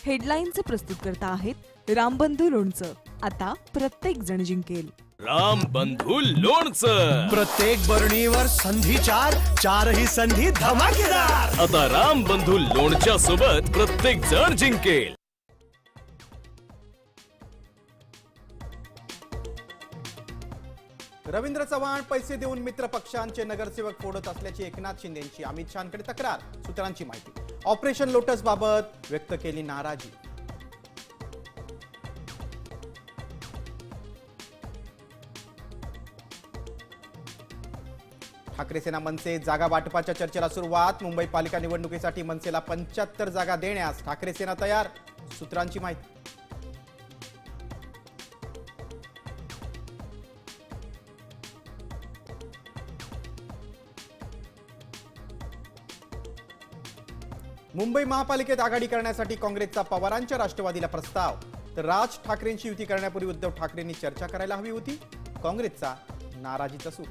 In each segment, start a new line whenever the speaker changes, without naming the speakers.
हेडलाईनचे प्रस्तुत करता आहेत रामबंधू लोणचं. आता प्रत्येक जण जिंकेल.
रामबंधू लोणचं.
प्रत्येक बरणीवर संधी चार, चारही संधी धमाकेदार.
आता रामबंधू लोणच्या सोबत प्रत्येक जण जिंकेल.
रवींद्र चव्हाण पैसे देऊन मित्र पक्षांचे नगरसेवक फोडत असल्याची एकनाथ शिंदेंची अमित शहांकडे तक्रार. सूत्रांची माहिती. ऑपरेशन लोटस बाबत व्यक्त केली नाराजी. ठाकरे सेना मनसे जागा वाटपाच्या चर्चेला सुरुवात. मुंबई पालिका निवडणुकीसाठी मनसेला 75 जागा देण्यास ठाकरे सेना तयार. सूत्रांची माहिती. मुंबई महापालिकेत आघाडी करण्यासाठी काँग्रेसचा पवारांच्या राष्ट्रवादीला प्रस्ताव. तर राज ठाकरेंची युती करण्यापूर्वी उद्धव ठाकरेंनी चर्चा करायला हवी होती. काँग्रेसचा नाराजीचा सूर.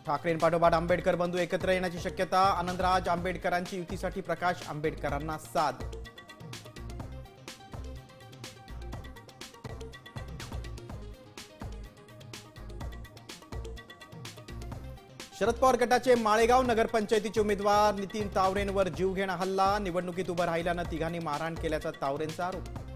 ठाकरेंपाठोपाठ आंबेडकर बंधू एकत्र येण्याची शक्यता. आनंदराज आंबेडकरांची युतीसाठी प्रकाश आंबेडकरांना साथ. शरद पवार गटाचे माळेगाव नगरपंचायतीचे उमेदवार नितीन तावरेंवर जीवघेणा हल्ला. निवडणुकीत उभं राहिल्यानं तिघांनी मारहाण केल्याचा तावरेंचा आरोप.